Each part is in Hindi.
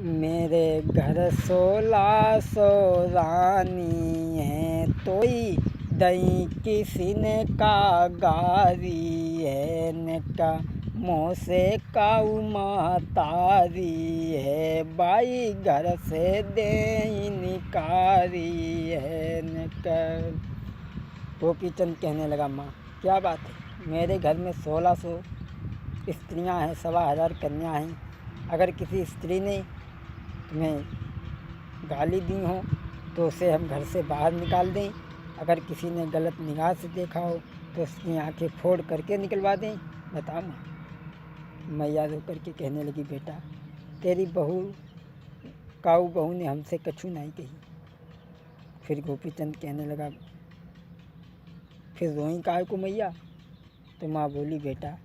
मेरे घर 1600 रानी है, तोई दई किसी ने का गारी है, नेका मुँह से काऊ महतारी है, बाई घर से दे निकारी है। नेका गोपी चंद कहने लगा, माँ क्या बात है, मेरे घर में 1600 स्त्रियाँ हैं, 1000 कन्या हैं। अगर किसी स्त्री ने तुम्हें गाली दी हो तो उसे हम घर से बाहर निकाल दें, अगर किसी ने गलत निगाह से देखा हो तो उसकी आंखें फोड़ करके निकलवा दें। बता माँ। मैया रो करके कहने लगी, बेटा तेरी बहू काऊ बहू ने हमसे कछु नहीं कही। फिर गोपी चंद कहने लगा, फिर रोई काहे को मैया? तो माँ बोली, बेटा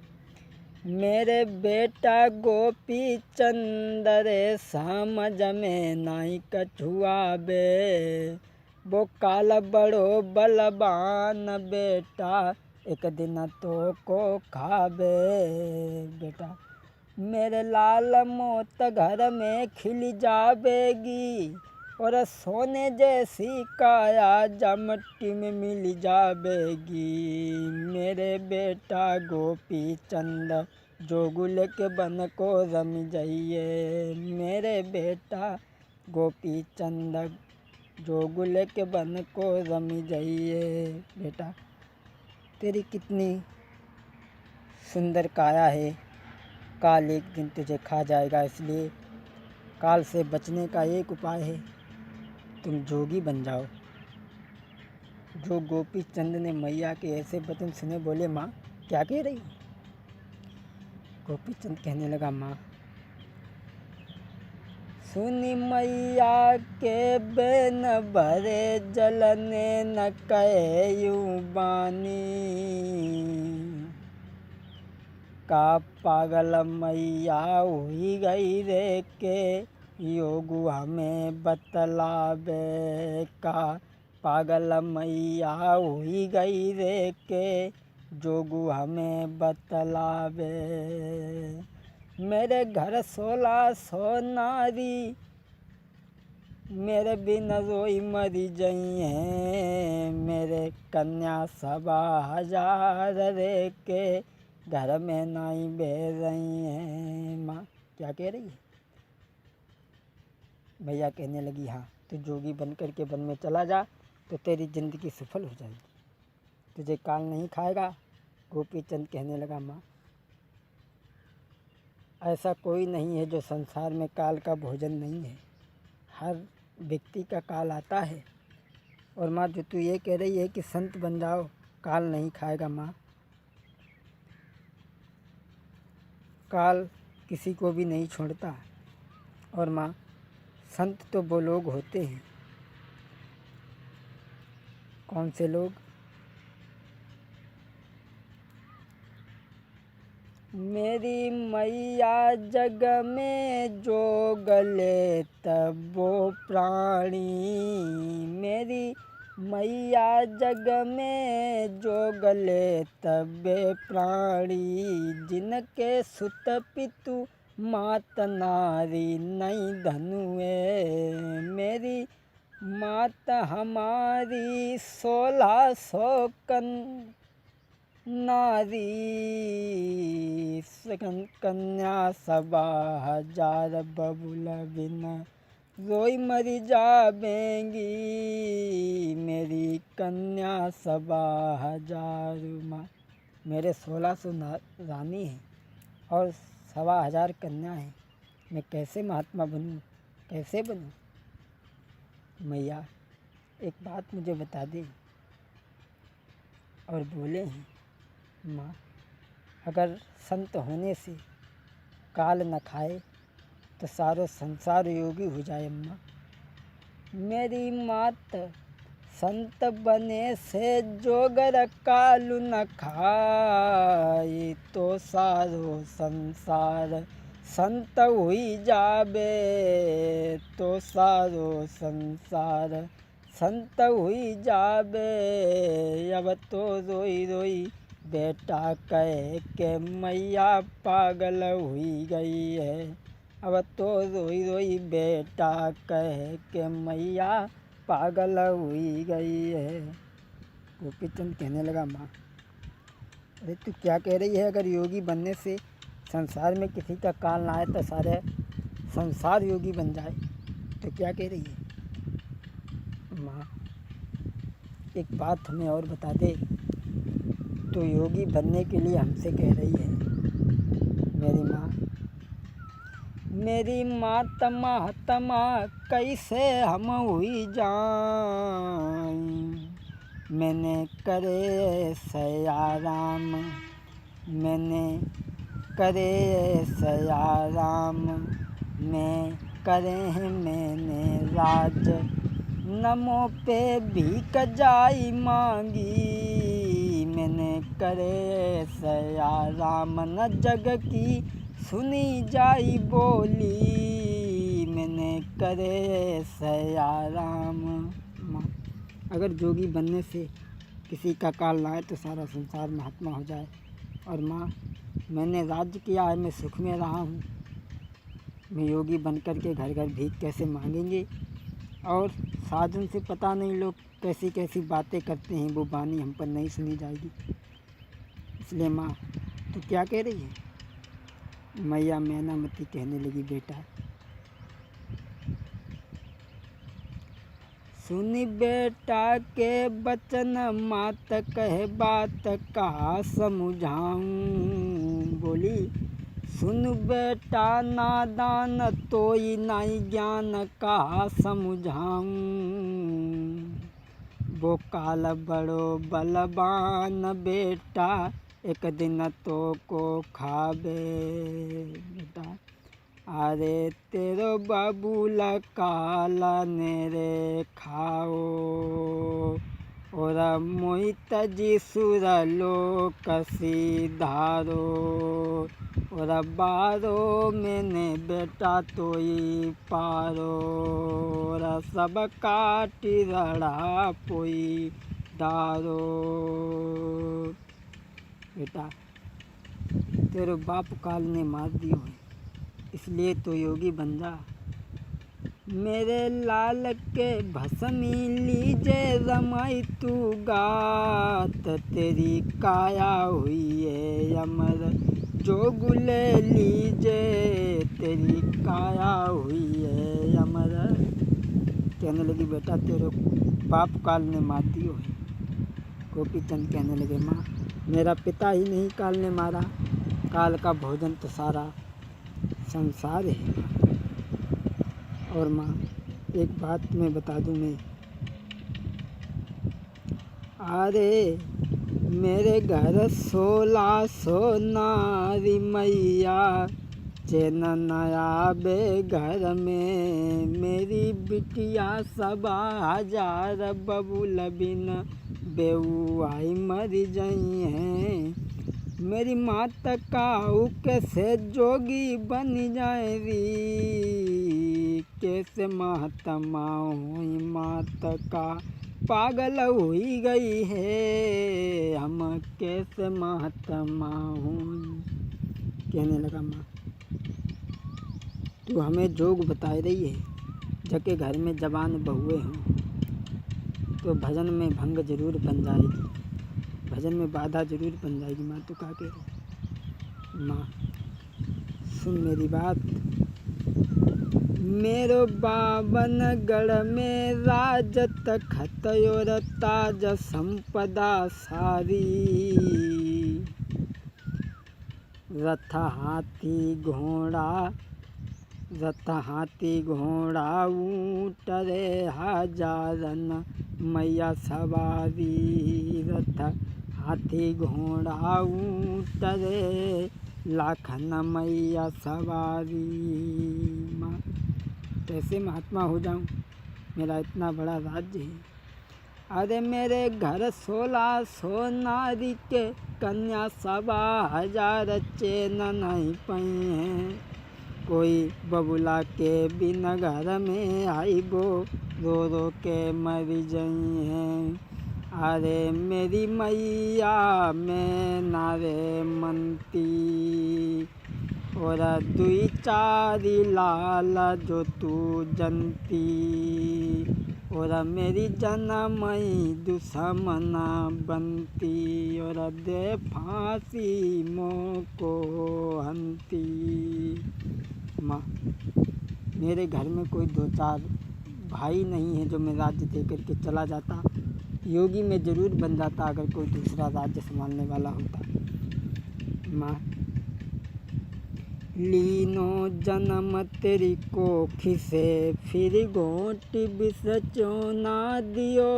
मेरे बेटा गोपी चंद रे समझ में नहीं कछुआ बे, वो काल बड़ो बलवान बेटा, एक दिन तो को खाबे। बेटा मेरे लाल मोत घर में खिल जावेगी, और सोने जैसी काया जमट्टी में मिल जावेगी। मेरे बेटा गोपी चंद जोगुल के बन को रम जाइए, मेरे बेटा गोपी चंद जोगुल के बन को रम जाइए। बेटा तेरी कितनी सुंदर काया है, काल एक दिन तुझे खा जाएगा, इसलिए काल से बचने का एक उपाय है, तुम जोगी बन जाओ। जो गोपी चंद ने मैया के ऐसे वचन सुने बोले, माँ क्या कह रही? गोपी चंद कहने लगा, माँ सुनी मैया के बेन भरे जलने न कहे यूं बानी, का पागल मैया हुई गई रे के योगु हमें बतलावे, का पागल मैया हुई गई रे के जोगु हमें बतलावे। मेरे घर 1600 नारी मेरे बिन रोई मरी जई हैं, मेरे कन्या 1000 रे के घर में नहीं बह रही हैं। माँ क्या कह रही है? भैया कहने लगी, हाँ तू जोगी बन कर के वन में चला जा तो तेरी ज़िंदगी सफल हो जाएगी, तुझे काल नहीं खाएगा। गोपी चंद कहने लगा, माँ ऐसा कोई नहीं है जो संसार में काल का भोजन नहीं है, हर व्यक्ति का काल आता है। और माँ जो तू ये कह रही है कि संत बन जाओ काल नहीं खाएगा, माँ काल किसी को भी नहीं छोड़ता। और माँ संत तो वो लोग होते हैं, कौन से लोग? मेरी मैया जग में जो गले तब वो प्राणी, मेरी मैया जग में जो गले तब वे प्राणी, जिनके सुत पितु मात नारी नहीं धनुए। मेरी मात हमारी 1600 नारी, कन्या 1000 बबुल बिन रोई मरी जावेंगी, मेरी कन्या 1000। माँ मेरे 1600 रानी हैं और 1000 कन्या हैं, मैं कैसे महात्मा बनूं, कैसे बनूं? मैया एक बात मुझे बता दे। और बोले हैं, माँ अगर संत होने से काल न खाए तो सारो संसार योगी हो जाए। अम्मा मेरी मात संत बने से जोगर कालु न खाए, तो सारो संसार संत हुई जाबे, तो सारो संसार संत हुई जाबे। अब तो रोई रोई बेटा कह के मैया पागल हुई गई है, अब तो रोई रोई बेटा कह के मैया पागल हुई गई है। गोपी चंद कहने लगा, माँ अरे तू क्या कह रही है? अगर योगी बनने से संसार में किसी का काल ना आए तो सारे संसार योगी बन जाए, तो क्या कह रही है? माँ एक बात हमें और बता दे, तो योगी बनने के लिए हमसे कह रही है। मेरी माँ तमा तमा कैसे हम हुई जान, मैंने करे सयाराम, मैंने करे सयाराम, मैं करे मैंने राज, नमो पे भीख जाई मांगी, मैंने करे सयाराम, न जग की सुनी जाई बोली, मैंने करे सयाराम। माँ अगर जोगी बनने से किसी का काल ना आए तो सारा संसार महात्मा हो जाए। और माँ मैंने राज्य किया है, मैं सुख में रहा हूँ, मैं योगी बन कर के घर घर भीख कैसे मांगेंगे? और साधन से पता नहीं लोग कैसी कैसी बातें करते हैं, वो वाणी हम पर नहीं सुनी जाएगी। इसलिए माँ तो क्या कह रही है? मैया मैनामती कहने लगी, बेटा सुनी बेटा के बचन, मात कहे बात का समझाऊं। बोली सुन बेटा नादान, तोई नहीं ज्ञान का समझाऊं। वो काल बड़ो बलवान बेटा, एक दिन तो को खाबे बेटा। अरे तेरो बाबूला काला नेरे खाओ, और मोहित जी सुर लोक सिधारो, और बारो मैंने बेटा तोई पारो, और सब काटी रड़ा पोई डारो। बेटा तेरे बाप काल ने मार दियो है, इसलिए तो योगी बन जा। मेरे लाल के भस्मी लीजे रमाई तू गात, तेरी काया हुई है अमर जोगुले लीजे, तेरी काया हुई है अमर। कहने लगी बेटा तेरे बाप काल ने मार दियो है। गोपी चंद कहने लगे, माँ मेरा पिता ही नहीं काल ने मारा, काल का भोजन तो सारा संसार है। और माँ एक बात मैं बता दूँ मैं, अरे मेरे घर 1600 नारी मैया, चैन नया बे घर में, मेरी बिटिया 1000 बबूल बिन बेऊ आई मर जाई हैं। मेरी मात काऊ कैसे जोगी बन जाए री, कैसे महात्मा हुई मात का पागल हुई गई है, हम कैसे महात्मा हुई। कहने लगा, माँ तू हमें जोग बता रही है, जबकि घर में जवान बहुए हों तो भजन में भंग जरूर बन जाएगी, भजन में बाधा जरूर बन जाएगी। माँ तो क्या कह रही? माँ सुन मेरी बात, मेरो बावन गढ़ में राज तखत और ताज संपदा सारी, रथ हाथी घोड़ा ऊँट रे 1000 मैया सवारी, रथ हाथी घोड़ा ऊँट रे 1,00,000 मैया सवारी। माँ कैसे महात्मा हो जाऊँ, मेरा इतना बड़ा राज्य है। अरे मेरे घर 1600 नारी के कन्या 1000 चैन नहीं पाई हैं, कोई बबुला के बिना घर में आई वो रो रो के मर गई हैं। अरे मेरी मैया मैं नारे मनती, और दुई चारी लाल जो तू जनती, और मेरी जनमई दुश्मना बनती, और दे फांसी मोको हंती। माँ, मेरे घर में कोई दो चार भाई नहीं है जो मैं राज्य दे करके चला जाता। योगी में ज़रूर बन जाता अगर कोई दूसरा राज्य संभालने वाला होता। माँ, लीनो जन्म तेरी कोखी से, फिर गोट बिस चोना दियो,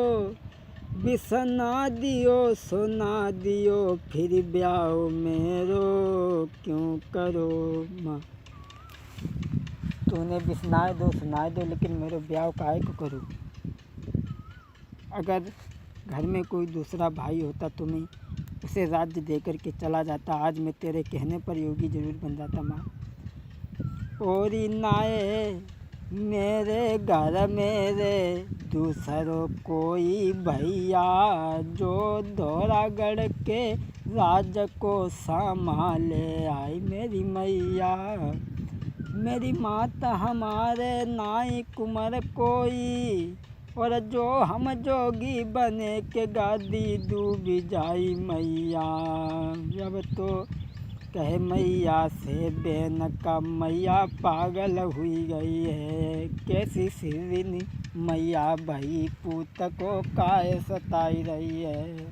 बिस ना दियो सोना दियो, फिर ब्याह मेरो क्यों करो। माँ, तूने बिसनाए दो सुनाए दो, लेकिन मेरे ब्याह काहे को करूँ। अगर घर में कोई दूसरा भाई होता तो मैं उसे राज्य दे करके चला जाता। आज मैं तेरे कहने पर योगी जरूर बन जाता। माँ, और नाए मेरे घर मेरे दूसरों कोई भैया, जो धौरागढ़ के राज को संभाले। आई मेरी मैया, मेरी माता हमारे नाई कुमार कोई, और जो हम जोगी बने के गादी डूब जाई मैया। जब तो कहे मैया से बेन का, मैया पागल हुई गई है, कैसी सिरनी मैया भाई पूत को काय सताई रही है।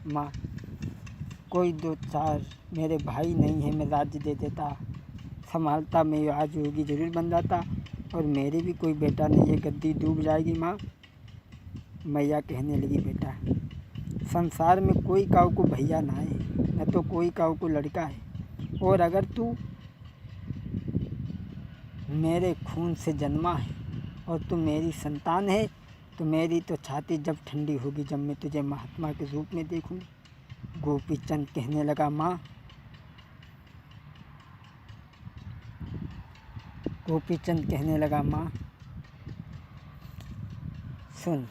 माँ, कोई दो चार मेरे भाई नहीं है, मैं राज्य दे देता, संभालता, मैं आज योगी जरूर बन जाता। और मेरे भी कोई बेटा नहीं है, गद्दी डूब जाएगी। माँ, मैया कहने लगी, बेटा संसार में कोई काऊ को भैया ना है, न तो कोई काऊ को लड़का है। और अगर तू मेरे खून से जन्मा है और तू मेरी संतान है, तो मेरी तो छाती जब ठंडी होगी जब मैं तुझे महात्मा के रूप में देखूंगी। गोपी चंद कहने लगा, माँ, गोपी चंद कहने लगा, माँ सुन,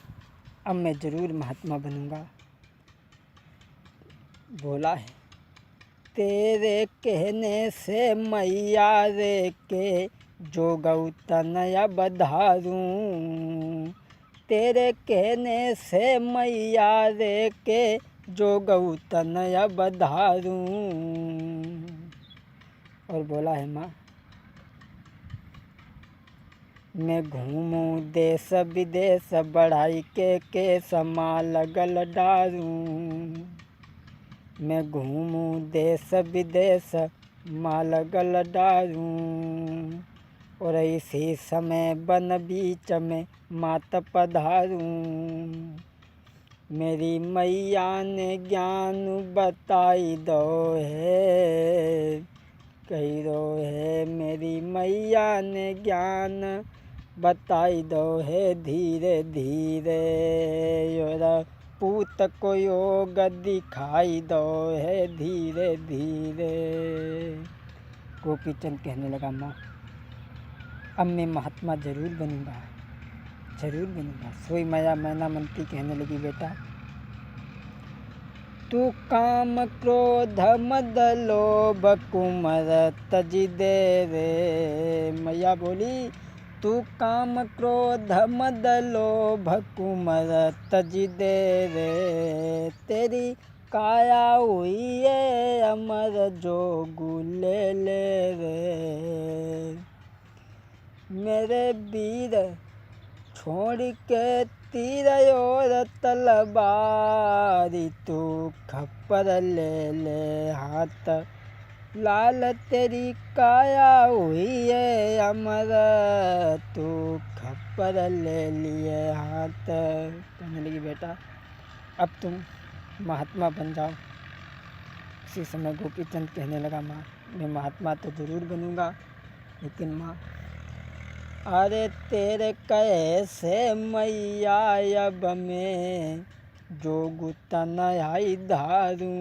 अब मैं ज़रूर महात्मा बनूंगा। बोला है, तेरे कहने से मैया रे के जो गौतनया बधारूं, तेरे कहने से मैया रे के जो गौतनया बधारूं। और बोला है, माँ, मैं घूमूं देश विदेश बढ़ाई के समाल गल डारूं। मैं घूमूं देश विदेश माल गल डारूं, और इसी समय बन बीच में मात पधारूं। मेरी मैया ने ज्ञान बताई दो है, कही दो है मेरी मैया ने ज्ञान बताई दो है, धीरे धीरे योरा पूत को योग दिखाई दो है, धीरे धीरे। गोपी चंद कहने लगा, माँ, अब मैं महात्मा जरूर बनूंगा, जरूर बनूंगा। सोई माया मैना मनती कहने लगी, बेटा तू काम क्रोध मद लोभ कुमर तज दे रे। मैया बोली, तू काम क्रोध मद लोभ कुमर तज दे रे, तेरी काया हुई है अमर जोगु ले ले रे। मेरे वीर छोड़ के तीर और तलवारी, तू खप्पर ले ले हाथ, लाल तेरी काया हुई है अमर, तू खप्पर ले लिए हाथ। कहने लगी, बेटा अब तुम महात्मा बन जाओ। उसी समय गोपी चंद कहने लगा, माँ, मैं महात्मा तो ज़रूर बनूंगा, लेकिन माँ, अरे तेरे कैसे मैया अब मैं जोगु तनयाई धारूं।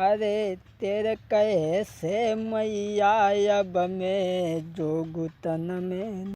अरे तेरे कैसे मैया अब मैं जोगु तन में